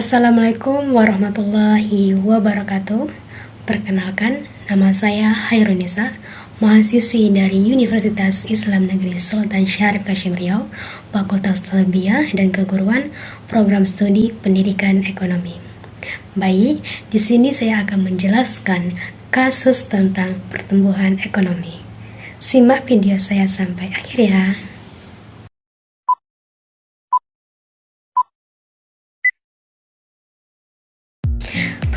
Assalamualaikum warahmatullahi wabarakatuh. Perkenalkan, nama saya Hairunisa, mahasiswi dari Universitas Islam Negeri Sultan Syarif Kashim Riau, Fakultas Tarbiyah dan Keguruan, Program Studi Pendidikan Ekonomi. Baik, di sini saya akan menjelaskan kasus tentang pertumbuhan ekonomi. Simak video saya sampai akhir ya.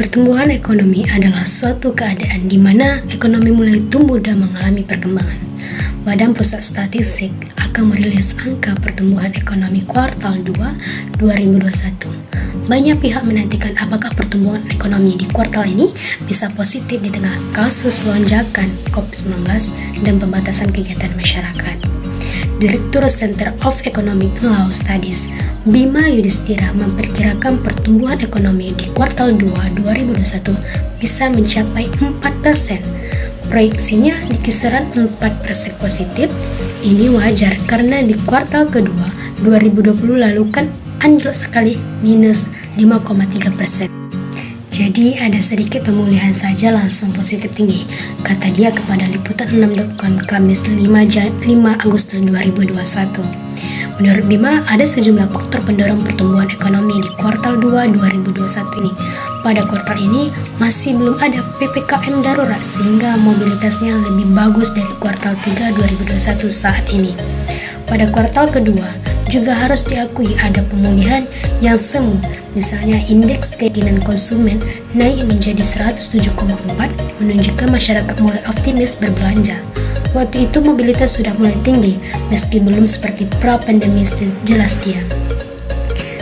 Pertumbuhan ekonomi adalah suatu keadaan di mana ekonomi mulai tumbuh dan mengalami perkembangan. Badan Pusat Statistik akan merilis angka pertumbuhan ekonomi kuartal 2 2021. Banyak pihak menantikan apakah pertumbuhan ekonomi di kuartal ini bisa positif di tengah kasus lonjakan COVID-19 dan pembatasan kegiatan masyarakat. Direktur Center of Economic Law Studies, Bima Yudhistira, memperkirakan pertumbuhan ekonomi di kuartal 2 2021 bisa mencapai 4%. Proyeksinya di kisaran 4% positif. Ini wajar karena di kuartal kedua 2020 lalu kan anjlok sekali minus 5,3%. Jadi ada sedikit pemulihan saja langsung positif tinggi, kata dia kepada liputan6.com Kamis 5 Agustus 2021. Menurut Bima, ada sejumlah faktor pendorong pertumbuhan ekonomi di kuartal 2 2021 ini. Pada kuartal ini masih belum ada PPKM darurat sehingga mobilitasnya lebih bagus dari kuartal 3 2021 saat ini. Pada kuartal kedua juga harus diakui ada pemulihan yang semu. Misalnya indeks keyakinan konsumen naik menjadi 107,4, menunjukkan masyarakat mulai optimis berbelanja. Waktu itu mobilitas sudah mulai tinggi, meski belum seperti pra-pandemi, jelas dia.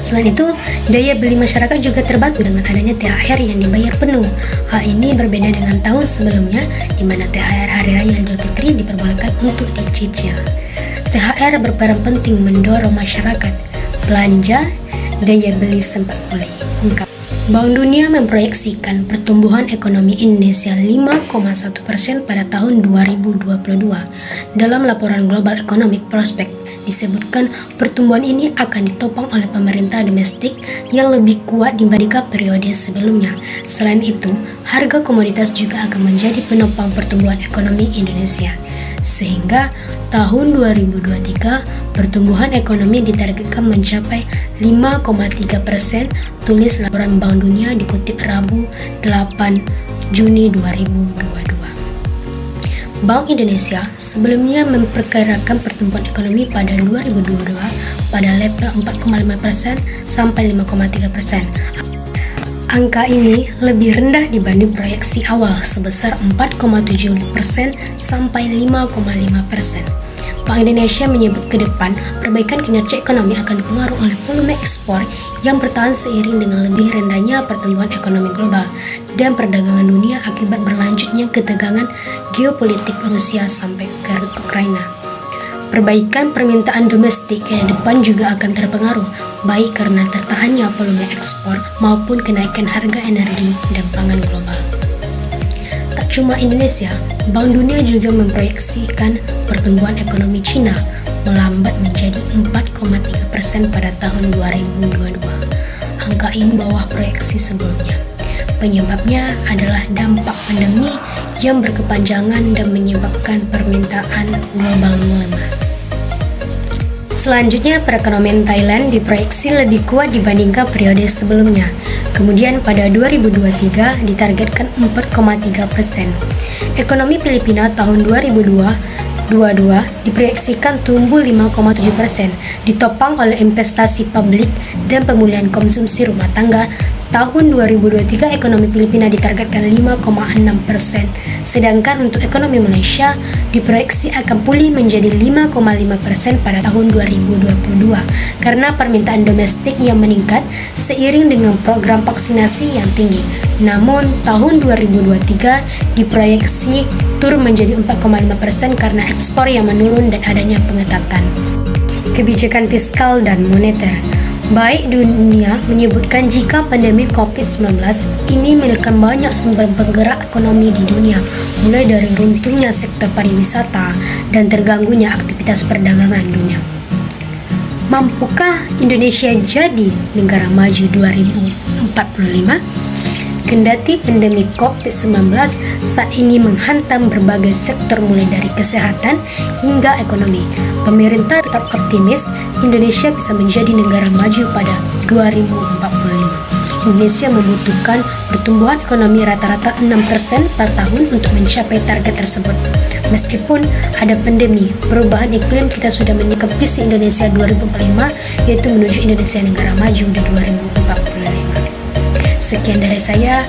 Selain itu, daya beli masyarakat juga terbantu dengan adanya THR yang dibayar penuh. Hal ini berbeda dengan tahun sebelumnya, di mana THR Hari Raya Idul Fitri diperbolehkan untuk dicicil. THR berperan penting mendorong masyarakat belanja, daya beli sempat pulih. Bank Dunia memproyeksikan pertumbuhan ekonomi Indonesia 5,1% pada tahun 2022. Dalam laporan Global Economic Prospect disebutkan pertumbuhan ini akan ditopang oleh pemerintah domestik yang lebih kuat dibandingkan periode sebelumnya. Selain itu, harga komoditas juga akan menjadi penopang pertumbuhan ekonomi Indonesia. Sehingga tahun 2023 pertumbuhan ekonomi ditargetkan mencapai 5,3%, tulis laporan Bank Dunia dikutip Rabu 8 Juni 2022. Bank Indonesia sebelumnya memperkirakan pertumbuhan ekonomi pada 2022 pada level 4,5% sampai 5,3%. Angka ini lebih rendah dibanding proyeksi awal sebesar 4,7% sampai 5,5%. Bank Indonesia menyebut ke depan perbaikan kinerja ekonomi akan dipengaruhi oleh volume ekspor yang bertahan seiring dengan lebih rendahnya pertumbuhan ekonomi global dan perdagangan dunia akibat berlanjutnya ketegangan geopolitik Rusia sampai ke Ukraina. Perbaikan permintaan domestik ke depan juga akan terpengaruh, baik karena tertahannya volume ekspor maupun kenaikan harga energi dan pangan global. Tak cuma Indonesia, Bank Dunia juga memproyeksikan pertumbuhan ekonomi Cina melambat menjadi 4,3% pada tahun 2022. Angka ini bawah proyeksi sebelumnya. Penyebabnya adalah dampak pandemi yang berkepanjangan dan menyebabkan permintaan global melemah. Selanjutnya, perekonomian Thailand diproyeksi lebih kuat dibandingkan periode sebelumnya. Kemudian pada 2023 ditargetkan 4,3%. Ekonomi Filipina tahun 2022 diproyeksikan tumbuh 5,7%, ditopang oleh investasi publik dan pemulihan konsumsi rumah tangga. Tahun 2023 ekonomi Filipina ditargetkan 5,6%, sedangkan untuk ekonomi Malaysia diproyeksi akan pulih menjadi 5,5% pada tahun 2022 karena permintaan domestik yang meningkat seiring dengan program vaksinasi yang tinggi. Namun tahun 2023 diproyeksi turun menjadi 4,5% karena ekspor yang menurun dan adanya pengetatan kebijakan fiskal dan moneter. Baik Dunia menyebutkan jika pandemi COVID-19 ini menekan banyak sumber penggerak ekonomi di dunia, mulai dari runtuhnya sektor pariwisata dan terganggunya aktivitas perdagangan dunia. Mampukah Indonesia jadi negara maju 2045? Kendati pandemi COVID-19 saat ini menghantam berbagai sektor mulai dari kesehatan hingga ekonomi, pemerintah tetap optimis Indonesia bisa menjadi negara maju pada 2045. Indonesia membutuhkan pertumbuhan ekonomi rata-rata 6% per tahun untuk mencapai target tersebut. Meskipun ada pandemi, perubahan iklim kita sudah menyikapi visi Indonesia 2045, yaitu menuju Indonesia negara maju di 2045. Sekian dari saya.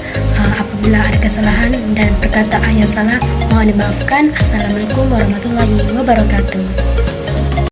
Apabila ada kesalahan dan perkataan yang salah, mohon dimaafkan. Assalamualaikum warahmatullahi wabarakatuh.